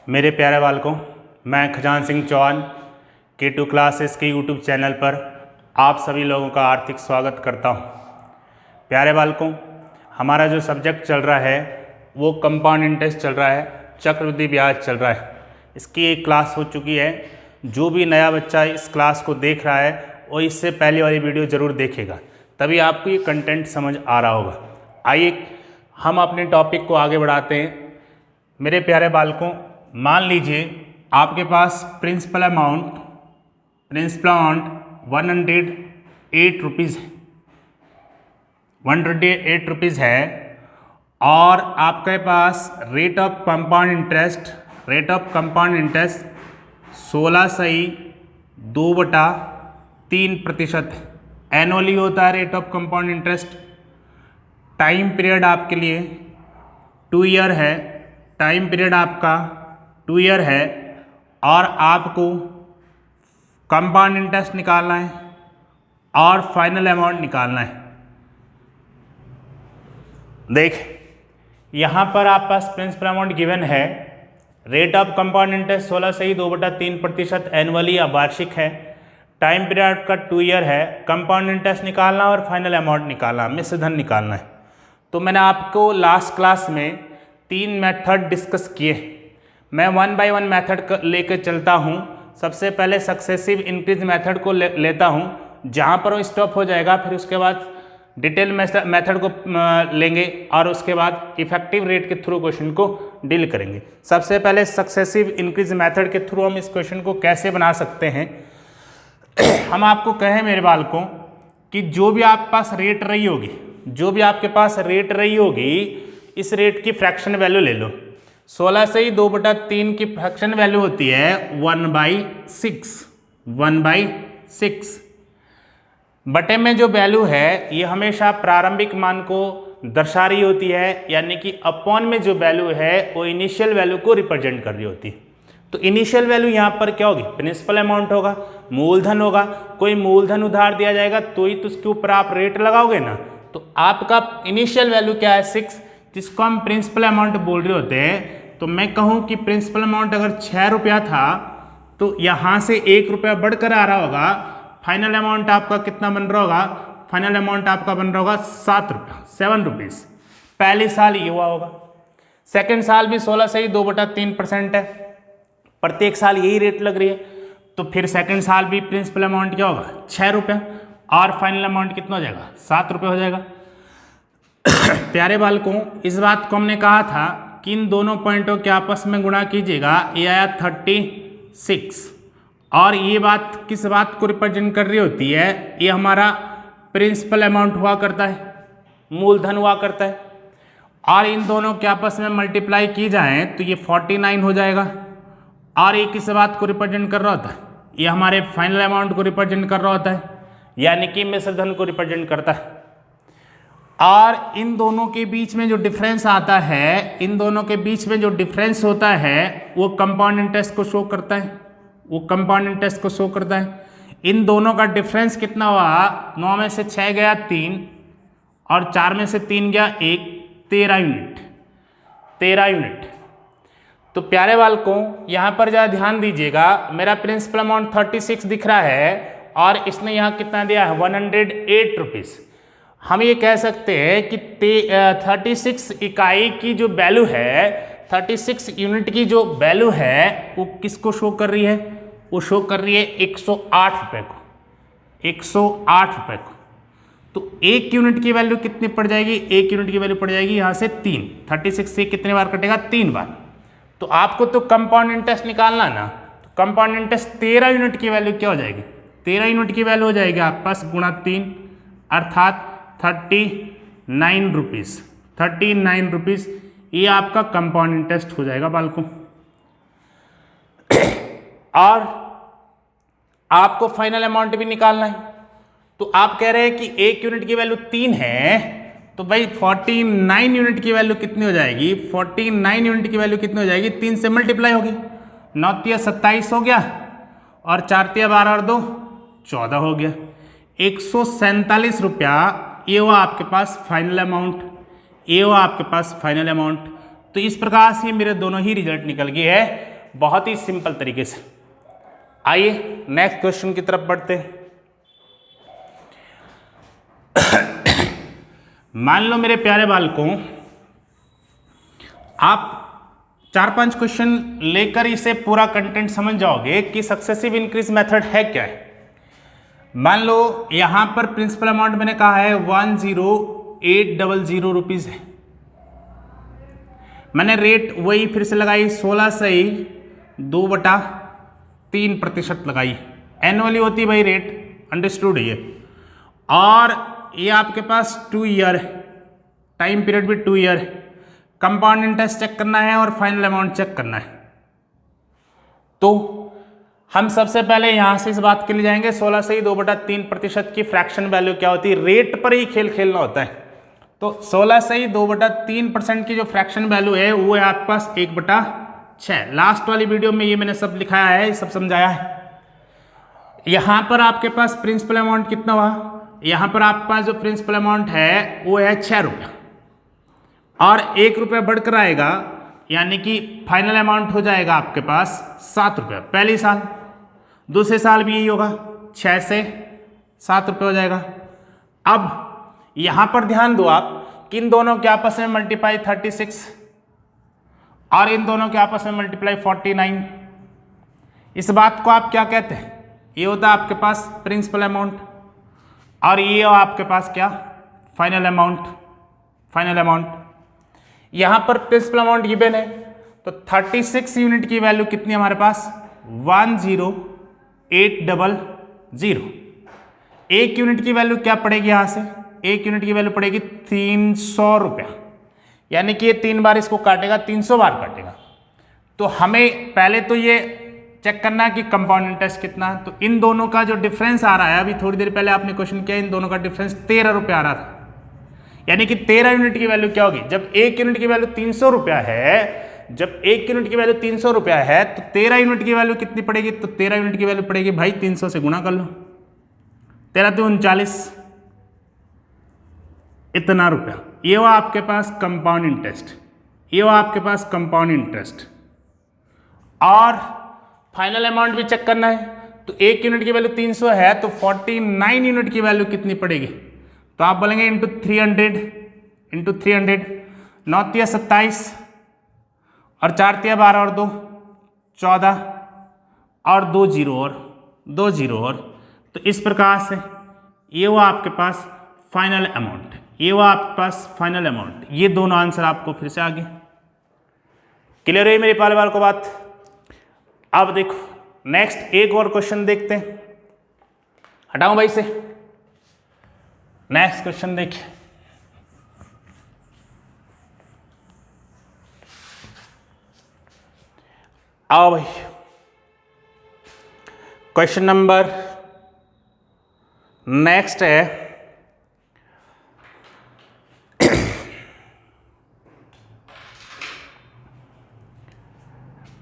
मेरे प्यारे बालकों, मैं खजान सिंह चौहान K2 क्लासेस के यूट्यूब चैनल पर आप सभी लोगों का हार्दिक स्वागत करता हूं। प्यारे बालकों, हमारा जो सब्जेक्ट चल रहा है वो कंपाउंड इंटरेस्ट चल रहा है, चक्रवृद्धि ब्याज चल रहा है। इसकी एक क्लास हो चुकी है। जो भी नया बच्चा इस क्लास को देख रहा है वो इससे पहले वाली वीडियो ज़रूर देखेगा, तभी आपको ये कंटेंट समझ आ रहा होगा। आइए हम अपने टॉपिक को आगे बढ़ाते हैं। मेरे प्यारे बालकों, मान लीजिए आपके पास प्रिंसिपल अमाउंट 108 रुपीज़ है, 128 रुपीज़ है और आपके पास rate of compound interest 16/2/3% annually होता है rate of compound interest. Time period आपके लिए 2 ईयर है, टाइम पीरियड आपका 2 ईयर है और आपको कंपाउंड इंटरेस्ट निकालना है और फाइनल अमाउंट निकालना है। देख, यहाँ पर आप पास प्रिंसिपल अमाउंट गिवन है, rate of compound interest 16/2/3% annually या वार्षिक है, टाइम पीरियड का 2 ईयर है, कंपाउंड इंटरेस्ट निकालना और फाइनल अमाउंट निकालना, मिश्र धन निकालना है। तो मैंने आपको लास्ट क्लास में 3 मेथड डिस्कस किए। मैं 1 बाय 1 मेथड लेकर चलता हूँ। सबसे पहले सक्सेसिव इंक्रीज मेथड को लेता हूँ, जहाँ पर वो स्टॉप हो जाएगा। फिर उसके बाद डिटेल मेथड को लेंगे और उसके बाद इफेक्टिव रेट के थ्रू क्वेश्चन को डील करेंगे। सबसे पहले सक्सेसिव इंक्रीज मेथड के थ्रू हम इस क्वेश्चन को कैसे बना सकते हैं। हम आपको कहें मेरे बालकों कि जो भी आपके पास रेट रही होगी, इस रेट की फ्रैक्शन वैल्यू ले लो। 16/2/3 की फ्रैक्शन वैल्यू होती है 1/6 बटे में जो वैल्यू है ये हमेशा प्रारंभिक मान को दर्शा रही होती है, यानी कि अपॉन में जो वैल्यू है वो इनिशियल वैल्यू को रिप्रेजेंट कर रही होती है। तो इनिशियल वैल्यू यहाँ पर क्या होगी? प्रिंसिपल अमाउंट होगा, मूलधन होगा। कोई मूलधन उधार दिया जाएगा तो ही तो उसके ऊपर आप रेट लगाओगे ना। तो आपका इनिशियल वैल्यू क्या है? 6, जिसको हम प्रिंसिपल अमाउंट बोल रहे होते हैं। तो मैं कहूँ कि प्रिंसिपल अमाउंट अगर 6 रुपया था तो यहाँ से 1 रुपया बढ़कर आ रहा होगा। फाइनल अमाउंट आपका कितना बन रहा होगा? फाइनल अमाउंट आपका बन रहा होगा 7 रुपीज़। पहले साल ये हुआ होगा। सेकेंड साल भी 16/2/3% है, प्रत्येक साल यही रेट लग रही है। तो फिर सेकेंड साल भी प्रिंसिपल अमाउंट क्या होगा? 6 रुपया और फाइनल अमाउंट कितना हो जाएगा? 7 रुपये हो जाएगा। प्यारे बालकों, इस बात को हमने कहा था कि इन दोनों पॉइंटों के आपस में गुणा कीजिएगा। ये आया 36 और ये बात किस बात को रिप्रेजेंट कर रही होती है? ये हमारा प्रिंसिपल अमाउंट हुआ करता है, मूलधन हुआ करता है। और इन दोनों के आपस में मल्टीप्लाई की जाए तो ये 49 हो जाएगा। और ये किस बात को रिप्रेजेंट कर रहा होता है? ये हमारे फाइनल अमाउंट को रिप्रेजेंट कर रहा होता है, यानी कि मिश्र धन को रिप्रेजेंट करता है। और इन दोनों के बीच में जो डिफरेंस आता है, होता है वो कंपाउंड इंटरेस्ट को शो करता है। इन दोनों का डिफरेंस कितना हुआ? 9 में से 6 गया 3 और 4 में से 3 गया 1, 13 यूनिट। तो प्यारे बालकों, यहाँ पर ज़रा ध्यान दीजिएगा। मेरा प्रिंसिपल अमाउंट 36 दिख रहा है और इसने यहाँ कितना दिया है? 108 रुपीज़। हम ये कह सकते हैं कि 36 इकाई की जो वैल्यू है, 36 यूनिट की जो वैल्यू है वो किसको शो कर रही है? वो शो कर रही है 108 रुपये को, 108 रुपये को। तो 1 यूनिट की वैल्यू कितनी पड़ जाएगी? 1 यूनिट की वैल्यू पड़ जाएगी यहाँ से 3। 36 से कितने बार कटेगा? 3 बार। तो आपको तो कंपाउंड इंटरेस्ट निकालना ना, तो कंपाउंड इंटरेस्ट 13 यूनिट की वैल्यू क्या हो जाएगी? 13 यूनिट की वैल्यू हो जाएगी आपके पास गुणा 3, अर्थात 39 रुपीज़। ये आपका कंपाउंड इंटरेस्ट हो जाएगा बालकों। और आपको फाइनल अमाउंट भी निकालना है। तो आप कह रहे हैं कि 1 यूनिट की वैल्यू 3 है, तो भाई 49 यूनिट की वैल्यू कितनी हो जाएगी? 49 यूनिट की वैल्यू कितनी हो जाएगी? 3 से मल्टीप्लाई होगी। 9 तिया 27 हो गया और 4 तिया 12 और 2 14 हो गया। 147 रुपया ये हुआ आपके पास फाइनल अमाउंट। तो इस प्रकार से मेरे दोनों ही रिजल्ट निकल गए हैं बहुत ही सिंपल तरीके से। आइए नेक्स्ट क्वेश्चन की तरफ बढ़ते हैं। मान लो मेरे प्यारे बालकों, आप 4-5 क्वेश्चन लेकर इसे पूरा कंटेंट समझ जाओगे कि सक्सेसिव इंक्रीज मेथड है क्या है। मान लो यहां पर प्रिंसिपल अमाउंट मैंने कहा है 10800 रुपीज है। मैंने रेट वही फिर से लगाई 16 सही 2/3% लगाई। एनुअली होती भाई रेट, अंडरस्टूड ये। और ये आपके पास 2 ईयर है, टाइम पीरियड भी 2 ईयर है। कंपाउंड इंटरेस्ट चेक करना है और फाइनल अमाउंट चेक करना है। तो हम सबसे पहले यहां से इस बात के लिए जाएंगे 16 से ही 2/3% की फ्रैक्शन वैल्यू क्या होती है, रेट पर ही खेल खेलना होता है। तो 16 से ही 2/3% की जो फ्रैक्शन वैल्यू है वो है आपके पास 1/6। लास्ट वाली वीडियो में ये मैंने सब लिखाया है, सब समझाया है। यहां पर आपके पास प्रिंसिपल अमाउंट कितना हुआ, यहां पर आपके पास जो प्रिंसिपल अमाउंट है वो है 6 रुपया और 1 रुपया बढ़कर आएगा, यानी कि फाइनल अमाउंट हो जाएगा आपके पास 7 रुपया पहले साल। दूसरे साल भी यही होगा, 6 से 7 रुपये हो जाएगा। अब यहां पर ध्यान दो आप कि इन दोनों के आपस में मल्टीप्लाई 36 और इन दोनों के आपस में मल्टीप्लाई 49। इस बात को आप क्या कहते हैं, ये होता है आपके पास प्रिंसिपल अमाउंट और ये आपके पास क्या, फाइनल अमाउंट। फाइनल अमाउंट यहां पर प्रिंसिपल अमाउंट गिवन है, तो 36 यूनिट की वैल्यू कितनी है हमारे पास, 10800। 1 यूनिट की वैल्यू क्या पड़ेगी, यहां से 1 यूनिट की वैल्यू पड़ेगी 300 रुपया, यानी कि ये 3 बार इसको काटेगा, 300 बार काटेगा। तो हमें पहले तो ये चेक करना है कि कंपाउंड इंटरेस्ट कितना है। तो इन दोनों का जो डिफरेंस आ रहा है, अभी थोड़ी देर पहले आपने क्वेश्चन किया, इन दोनों का डिफरेंस 13 रुपया आ रहा था, यानी कि 13 यूनिट की वैल्यू क्या होगी, जब 1 यूनिट की वैल्यू 300 रुपया है, जब 1 यूनिट की वैल्यू 300 रुपया है तो 13 यूनिट की वैल्यू कितनी पड़ेगी, तो 13 यूनिट की वैल्यू पड़ेगी भाई 300 से गुणा कर लो, 13 तो 39, इतना रुपया। ये हुआ आपके पास कंपाउंड इंटरेस्ट, ये हुआ आपके पास कंपाउंड इंटरेस्ट। और फाइनल अमाउंट भी चेक करना है, तो 1 यूनिट की वैल्यू 300 है, तो 49 यूनिट की वैल्यू कितनी पड़ेगी, तो आप बोलेंगे इंटू 300, 9 तिया 27 और 4 तिया 12 और 2 14 और 2 जीरो और, तो इस प्रकार से ये हुआ आपके पास फाइनल अमाउंट, ये हुआ आपके पास फाइनल अमाउंट। ये दोनों आंसर आपको फिर से आगे क्लियर है मेरे पाले वाल को बात। अब देखो नेक्स्ट एक और क्वेश्चन देखते हैं, हटाऊं भाई से, नेक्स्ट क्वेश्चन देखिए। आओ भाई, क्वेश्चन नंबर नेक्स्ट है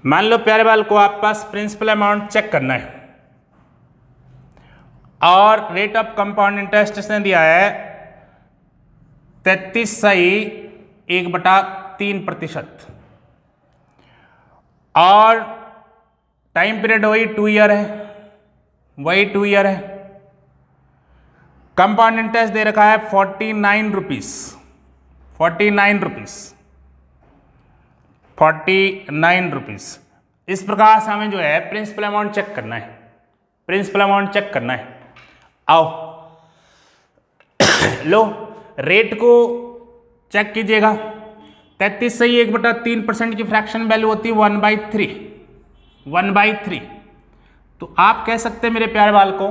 मान लो प्यारे बाल को आपके पास प्रिंसिपल अमाउंट चेक करना है और रेट ऑफ कंपाउंड इंटरेस्ट इसने दिया है 33 सही 1/3% और टाइम पीरियड वही 2 ईयर है, वही 2 ईयर है। कंपाउंड इंटरेस्ट दे रखा है 49 रुपीज, 49 रुपीज। इस प्रकार से हमें जो है प्रिंसिपल अमाउंट चेक करना है, प्रिंसिपल अमाउंट चेक करना है। आओ लो रेट को चेक कीजिएगा, 33 सही 1/3% की फ्रैक्शन वैल्यू होती है 1/3। तो आप कह सकते हैं मेरे प्यारे बालकों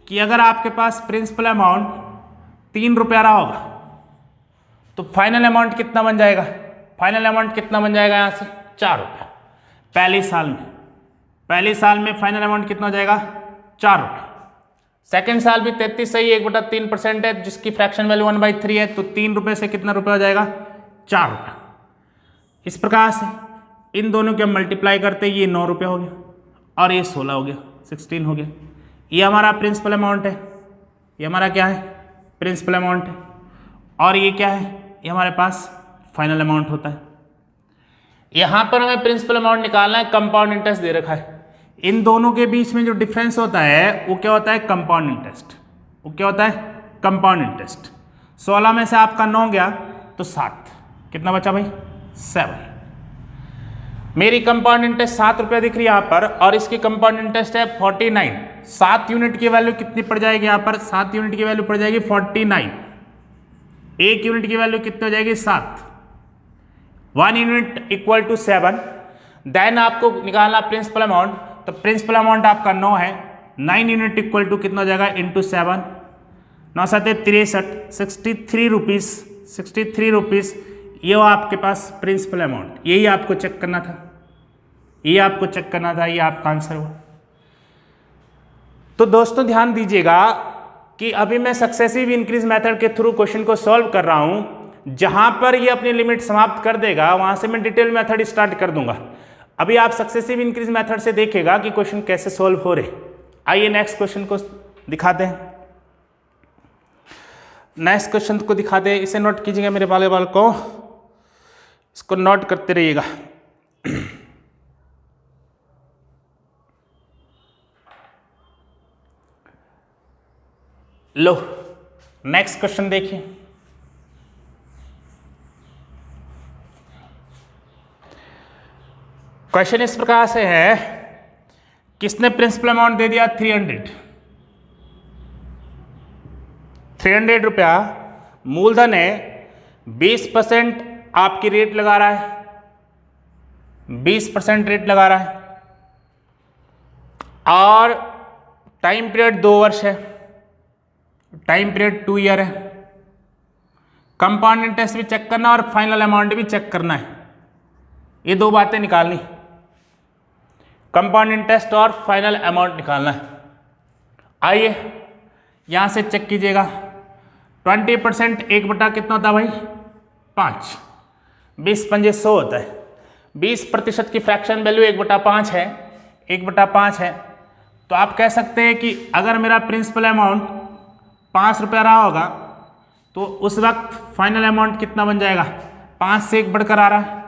कि अगर आपके पास प्रिंसिपल अमाउंट 3 रुपया रहा होगा तो फाइनल अमाउंट कितना बन जाएगा, फाइनल अमाउंट कितना बन जाएगा यहाँ से 4 रुपया। पहले साल में फाइनल अमाउंट कितना हो जाएगा 4 रुपया। सेकेंड साल भी 33 सही 1/3% है जिसकी फ्रैक्शन वैल्यू 1/3 है, तो 3 रुपये से कितना रुपया हो जाएगा 4 रुपया। इस प्रकार से इन दोनों के मल्टीप्लाई करते ये 9 रुपया हो गया और ये 16 हो गया, 16 हो गया। ये हमारा प्रिंसिपल अमाउंट है, ये हमारा क्या है प्रिंसिपल अमाउंट है, और ये क्या है ये हमारे पास फाइनल अमाउंट होता है। यहां पर हमें प्रिंसिपल अमाउंट निकालना है, कंपाउंड इंटरेस्ट दे रखा है। इन दोनों के बीच में जो डिफरेंस होता है वो क्या होता है? Compound interest. वो क्या होता है? Compound interest. 16 में से आपका 9 गया तो 7, कितना बचा भाई? 7। मेरी कंपाउंड इंटरेस्ट 7 रुपया दिख रही है यहाँ पर, और इसकी कंपाउंड इंटरेस्ट है 49। 7 यूनिट की वैल्यू कितनी पड़ जाएगी यहाँ पर? 7 यूनिट की वैल्यू पड़ जाएगी 49। 1 यूनिट की वैल्यू कितनी हो जाएगी? 7। 1 यूनिट इक्वल टू 7। देन आपको निकालना प्रिंसिपल अमाउंट, तो प्रिंसिपल अमाउंट आपका 9 है। 9 यूनिट इक्वल टू कितना हो जाएगा? इंटू 7। 9 7 63, 63 रुपीज़। 63 रुपीज़ ये हो आपके पास प्रिंसिपल अमाउंट। यही आपको चेक करना था, ये आपको चेक करना था, ये आपका आंसर हुआ। तो दोस्तों ध्यान दीजिएगा कि अभी मैं सक्सेसिव इंक्रीज मेथड के थ्रू क्वेश्चन को सॉल्व कर रहा हूं। जहां पर ये अपनी लिमिट समाप्त कर देगा वहां से मैं डिटेल मेथड स्टार्ट कर दूंगा। अभी आप सक्सेसिव इंक्रीज मेथड से देखिएगा कि क्वेश्चन कैसे सॉल्व हो रहे। आइए नेक्स्ट क्वेश्चन को दिखाते हैं। नेक्स्ट क्वेश्चन को दिखाते हैं, इसे नोट कीजिएगा मेरे वाले बाल को, इसको नोट करते रहिएगा। लो नेक्स्ट क्वेश्चन देखिए। क्वेश्चन इस प्रकार से है, किसने प्रिंसिपल अमाउंट दे दिया? 300 रुपया मूलधन है। 20% आपकी रेट लगा रहा है, 20% रेट लगा रहा है, और टाइम पीरियड 2 वर्ष है, टाइम पीरियड 2 ईयर है। कंपाउंड इंटरेस्ट भी चेक करना और फाइनल अमाउंट भी चेक करना है, ये 2 बातें निकालनी। कंपाउंड इंटरेस्ट और फाइनल अमाउंट निकालना है। आइए यहां से चेक कीजिएगा। 20% 1 बटा कितना होता है भाई? 5। 20 पंजे 100 होता है। 20% की फ्रैक्शन वैल्यू 1/5 है, 1/5 है। तो आप कह सकते हैं कि अगर मेरा प्रिंसिपल अमाउंट 5 रुपया रहा होगा तो उस वक्त फाइनल अमाउंट कितना बन जाएगा? 5 से 1 बढ़कर आ रहा है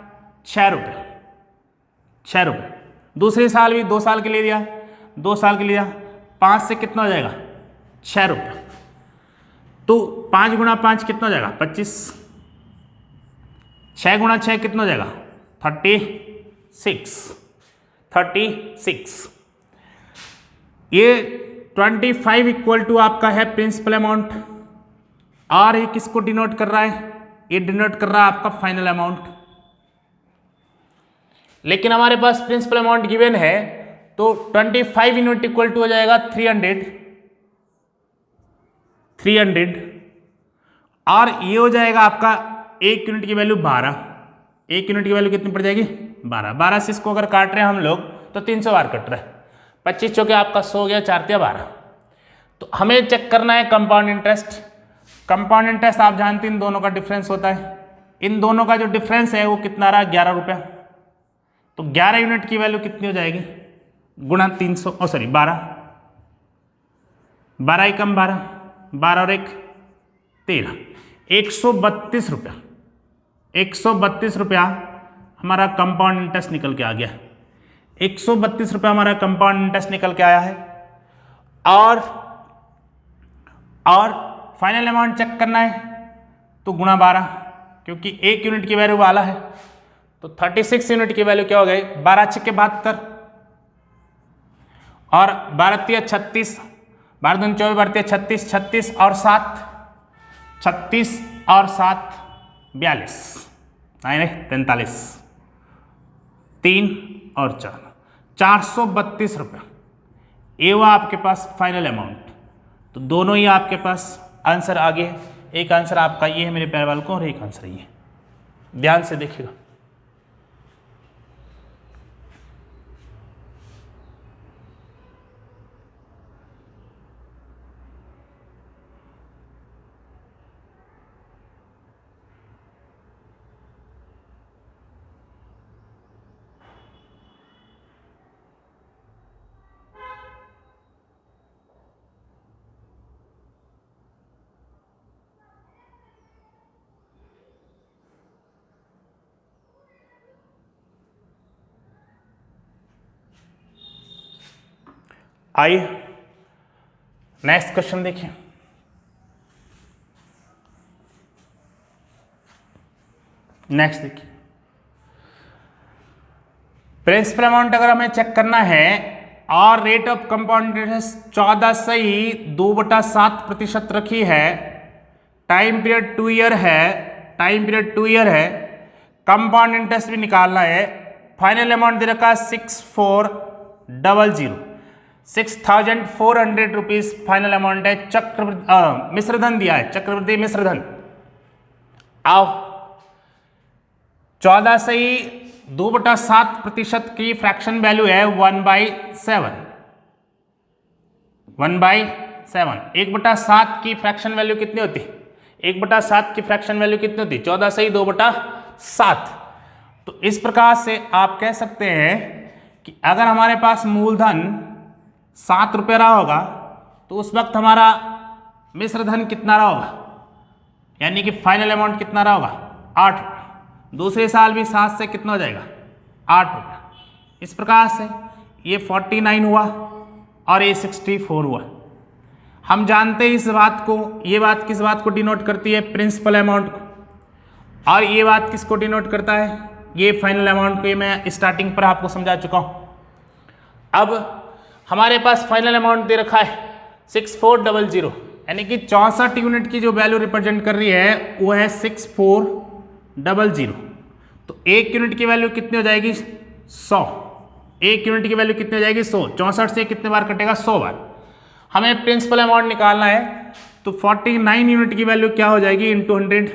6 रुपये, 6 रुपये। दूसरे साल भी 2 साल के लिए दिया, 2 साल के लिए दिया, 5 से कितना हो जाएगा? 6 रुपये। तो 5 गुणा 5 कितना हो जाएगा? 25। 6 गुणा 6 कितना हो जाएगा? 36। 36। ये 25 इक्वल टू आपका है प्रिंसिपल अमाउंट, और ये किसको डिनोट कर रहा है? ये डिनोट कर रहा है आपका फाइनल अमाउंट। लेकिन हमारे पास प्रिंसिपल अमाउंट गिवन है, तो 25 यूनिट इक्वल टू हो जाएगा 300, और ये हो जाएगा आपका 1 यूनिट की वैल्यू 12। 1 यूनिट की वैल्यू कितनी पड़ जाएगी? 12। 12 से इसको अगर काट रहे हैं हम लोग तो 300 बार कट रहा है। 25 चौके आपका 100 गया, 4 तिया 12। तो हमें चेक करना है कंपाउंड इंटरेस्ट। कंपाउंड इंटरेस्ट आप जानते हैं इन दोनों का डिफरेंस होता है। इन दोनों का जो डिफरेंस है वो कितना रहा? 11 रुपया। तो 11 यूनिट की वैल्यू कितनी हो जाएगी? गुणा 300, 12। 12 एकम 12, 12 और 1 13। 132 रुपया, 132 रुपया हमारा कंपाउंड इंटरेस्ट निकल के आ गया। 132 रुपया हमारा कंपाउंड इंटरेस्ट निकल के आया है। और फाइनल अमाउंट चेक करना है तो गुणा 12, क्योंकि 1 यूनिट की वैल्यू वाला है। तो 36 यूनिट की वैल्यू क्या हो गई? 12 छक्के 72, और 12 तिया 36, 12 दूनी 24, 12 तिया 36, 36 और 7, 36 और 7 42, नहीं 43, 3 और 4, 432 रुपया। ये हुआ आपके पास फाइनल अमाउंट। तो दोनों ही आपके पास आंसर आगे है। एक आंसर आपका ये है मेरे प्यारे बाल को, और एक आंसर ये। ध्यान से देखिएगा। आइए नेक्स्ट क्वेश्चन देखिए। नेक्स्ट देखिए, प्रिंसिपल अमाउंट अगर हमें चेक करना है और रेट ऑफ कंपाउंड इंटरेस्ट 14.7% रखी है, टाइम पीरियड 2 ईयर है, टाइम पीरियड 2 ईयर है, कंपाउंड इंटरेस्ट भी निकालना है, फाइनल अमाउंट दे रखा है 6400, 6400 रुपीज फाइनल अमाउंट है। चक्रवृद्धि मिश्रधन दिया है, चक्रवृद्धि मिश्रधन। आओ 14/2/7% की फ्रैक्शन वैल्यू है 1/7, 1/7। 1/7 की फ्रैक्शन वैल्यू कितनी होती है? 1/7 की फ्रैक्शन वैल्यू कितनी होती है? 14/2/7। तो इस प्रकार से आप कह सकते हैं कि अगर हमारे पास मूलधन 7 रुपये रहा होगा तो उस वक्त हमारा मिश्रधन कितना रहा होगा, यानी कि फाइनल अमाउंट कितना रहा होगा? 8 रुपये। दूसरे साल भी 7 से कितना हो जाएगा? 8 रुपये। इस प्रकार से ये 49 हुआ और ये 64 हुआ। हम जानते हैं इस बात को, ये बात किस बात को डिनोट करती है? प्रिंसिपल अमाउंट को। और ये बात किसको डिनोट करता है? ये फाइनल अमाउंट को। ये मैं स्टार्टिंग पर आपको समझा चुका हूँ। अब हमारे पास फाइनल अमाउंट दे रखा है 6400, यानी कि 64 यूनिट की जो वैल्यू रिप्रेजेंट कर रही है वो है 6400। तो 1 यूनिट की वैल्यू कितनी हो जाएगी? 100। 1 यूनिट की वैल्यू कितनी हो जाएगी? 100। 64 से कितने बार कटेगा? 100 बार। हमें प्रिंसिपल अमाउंट निकालना है तो 49 यूनिट की वैल्यू क्या हो जाएगी? इंटू 100,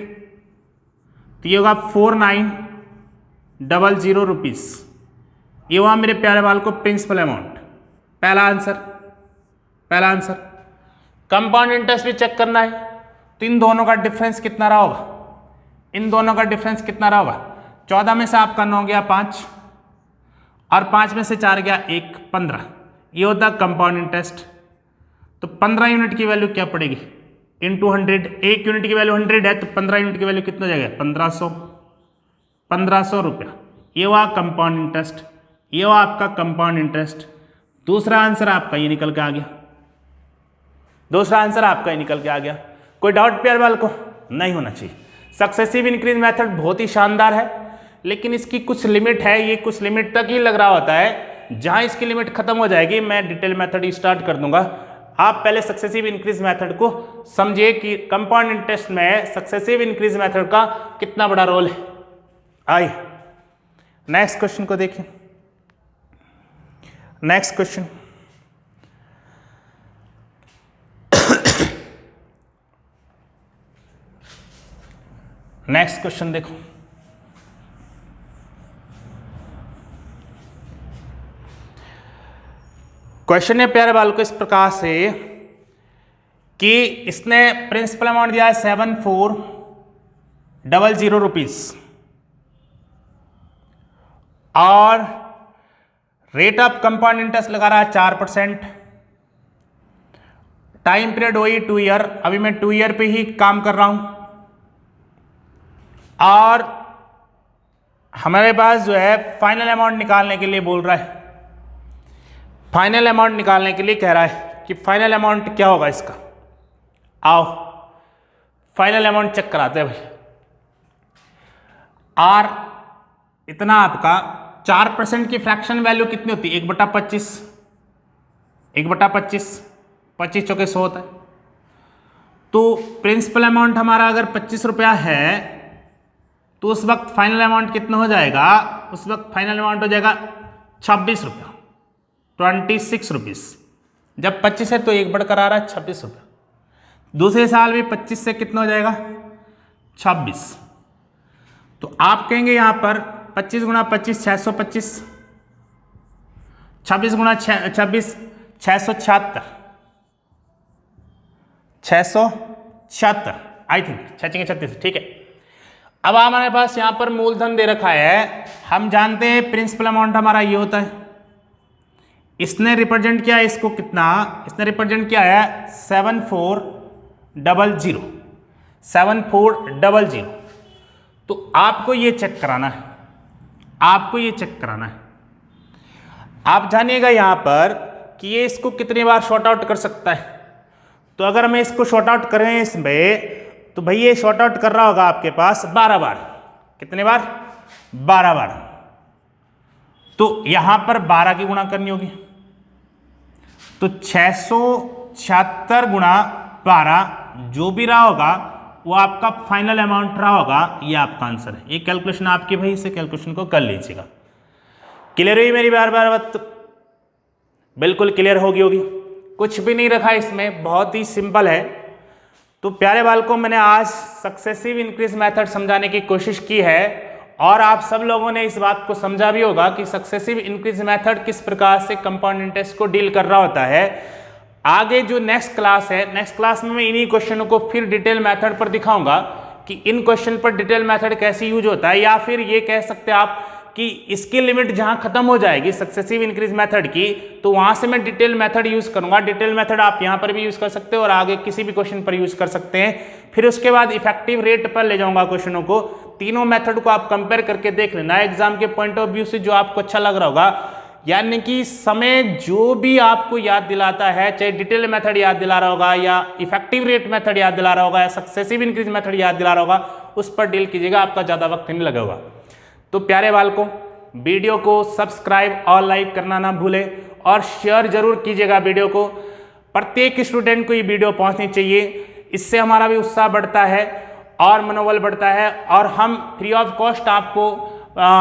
तो ये होगा 4900 रुपीज। ये हुआ मेरे प्यारे बाल को प्रिंसिपल अमाउंट। पहला आंसर, पहला आंसर। कंपाउंड इंटरेस्ट भी चेक करना है तो इन दोनों का डिफरेंस कितना रहा होगा? इन दोनों का डिफरेंस कितना रहा होगा? 14 में से आपका 9 गया 5 और 5 में से 4 गया 1, 15। ये होता कंपाउंड इंटरेस्ट। तो 15 यूनिट की वैल्यू क्या पड़ेगी? इंटू 100। 1 यूनिट की वैल्यू 100 है तो 15 यूनिट की वैल्यू कितना हो जाएगा? 1500, 1500 रुपया। ये हुआ कंपाउंड इंटरेस्ट, ये हुआ आपका कंपाउंड इंटरेस्ट। दूसरा आंसर आपका ये निकल के आ गया, दूसरा आंसर आपका ये निकल के आ गया। कोई डाउट प्यार वाल को? नहीं होना चाहिए। सक्सेसिव इंक्रीज मेथड बहुत ही शानदार है, लेकिन इसकी कुछ लिमिट है। ये कुछ लिमिट तक ही लग रहा होता है। जहां इसकी लिमिट खत्म हो जाएगी मैं डिटेल मेथड स्टार्ट कर दूंगा। आप पहले सक्सेसिव इंक्रीज मेथड को समझिए कि कंपाउंड इंटरेस्ट में सक्सेसिव इंक्रीज मेथड का कितना बड़ा रोल है। आइए नेक्स्ट क्वेश्चन को देखिए। नेक्स्ट क्वेश्चन, नेक्स्ट क्वेश्चन देखो। क्वेश्चन है प्यारे बाल को इस प्रकार से कि इसने प्रिंसिपल अमाउंट दिया है 7400 रुपीज और रेट ऑफ कंपाउंड इंटरेस्ट लगा रहा है 4%। टाइम पीरियड वही 2 ईयर। अभी मैं 2 ईयर पे ही काम कर रहा हूं और हमारे पास जो है फाइनल अमाउंट निकालने के लिए बोल रहा है। फाइनल अमाउंट निकालने के लिए कह रहा है कि फाइनल अमाउंट क्या होगा इसका। आओ फाइनल अमाउंट चेक कराते हैं भाई। और इतना आपका 4% की फ्रैक्शन वैल्यू कितनी होती है? 1/25, 1/25, 25 चौके 100 होता है। तो प्रिंसिपल अमाउंट हमारा अगर 25 रुपया है तो उस वक्त फाइनल अमाउंट कितना हो जाएगा? उस वक्त फाइनल अमाउंट हो जाएगा 26 रुपया, 26 रुपीज। जब 25 है तो 1 बढ़कर आ रहा है 26 रुपया। दूसरे साल भी 25 से कितना हो जाएगा? 26। तो आप कहेंगे यहां पर 25 गुणा 25 625, 26 गुणा 26 676, 676 आई थिंक 6×36, ठीक है। अब हमारे पास यहां पर मूलधन दे रखा है। हम जानते हैं प्रिंसिपल अमाउंट हमारा ये होता है। इसने रिप्रेजेंट किया है इसको कितना? इसने रिप्रेजेंट किया है 7400, 7400। तो आपको ये चेक कराना है, आपको ये चेक कराना है। आप जानिएगा यहां पर कि ये इसको कितनी बार शॉर्ट आउट कर सकता है। तो अगर हमें इसको शॉर्ट आउट करें इसमें, तो भाई ये शॉर्ट आउट कर रहा होगा आपके पास 12 बार। कितने बार? 12 बार। तो यहां पर 12 की गुणा करनी होगी, तो 676 गुणा 12 जो भी रहा होगा वो आपका फाइनल अमाउंट रहा होगा, ये आपका आंसर है। ये कैलकुलेशन आपकी भाई, इसे कैलकुलेशन को कर लीजिएगा। क्लियर हुई मेरी बार बात? बिल्कुल क्लियर होगी। कुछ भी नहीं रखा इसमें, बहुत ही सिंपल है। तो प्यारे बालकों, मैंने आज सक्सेसिव इंक्रीज मेथड समझाने की कोशिश की है और आप सब लोगों ने इस बात को समझा भी होगा कि सक्सेसिव इंक्रीज मेथड किस प्रकार से कंपाउंड इंटरेस्ट को डील कर रहा होता है। आगे जो नेक्स्ट क्लास है, नेक्स्ट क्लास में मैं इन्हीं क्वेश्चनों को फिर डिटेल मेथड पर दिखाऊंगा कि इन क्वेश्चन पर डिटेल मेथड कैसे यूज होता है, या फिर ये कह सकते हैं आप कि इसकी लिमिट जहां खत्म हो जाएगी सक्सेसिव इंक्रीज मेथड की, तो वहां से मैं डिटेल मेथड यूज करूंगा। डिटेल मेथड आप यहां पर भी यूज कर सकते हो और आगे किसी भी क्वेश्चन पर यूज कर सकते हैं। फिर उसके बाद इफेक्टिव रेट पर ले जाऊंगा क्वेश्चनों को। तीनों मेथड को आप कंपेयर करके देख लेना एग्जाम के पॉइंट ऑफ व्यू से, जो आपको अच्छा लग रहा होगा। यानी कि समय जो भी आपको याद दिलाता है, चाहे डिटेल मेथड याद दिला रहा होगा या इफेक्टिव रेट मेथड याद दिला रहा होगा या सक्सेसिव इंक्रीज मेथड याद दिला रहा होगा, उस पर डील कीजिएगा, आपका ज़्यादा वक्त नहीं लगेगा। तो प्यारे बालकों, वीडियो को सब्सक्राइब और लाइक करना ना भूलें और शेयर जरूर कीजिएगा वीडियो को। प्रत्येक स्टूडेंट को ये वीडियो पहुंचनी चाहिए, इससे हमारा भी उत्साह बढ़ता है और मनोबल बढ़ता है। और हम फ्री ऑफ कॉस्ट आपको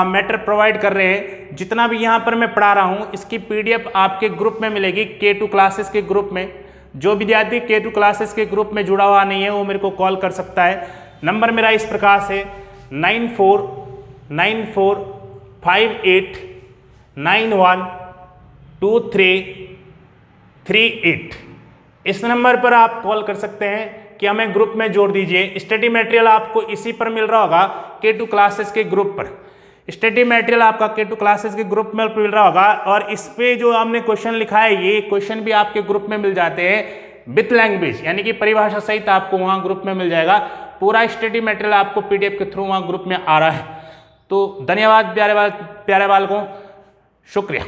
मैटर प्रोवाइड कर रहे हैं। जितना भी यहाँ पर मैं पढ़ा रहा हूँ, इसकी PDF आपके ग्रुप में मिलेगी, K2 क्लासेस के ग्रुप में। जो विद्यार्थी K2 क्लासेस के ग्रुप में जुड़ा हुआ नहीं है वो मेरे को कॉल कर सकता है। नंबर मेरा इस प्रकार से 949458912338। इस नंबर पर आप कॉल कर सकते हैं कि हमें ग्रुप में जोड़ दीजिए। स्टडी मटेरियल आपको इसी पर मिल रहा होगा, K2 क्लासेस के ग्रुप पर। स्टडी मटेरियल आपका K2 क्लासेस के ग्रुप में मिल रहा होगा और इस पे जो हमने क्वेश्चन लिखा है, ये क्वेश्चन भी आपके ग्रुप में मिल जाते हैं विथ लैंग्वेज, यानी कि परिभाषा सहित आपको वहाँ ग्रुप में मिल जाएगा। पूरा स्टडी मटेरियल आपको PDF के थ्रू वहाँ ग्रुप में आ रहा है। तो धन्यवाद प्यारे बालकों, शुक्रिया।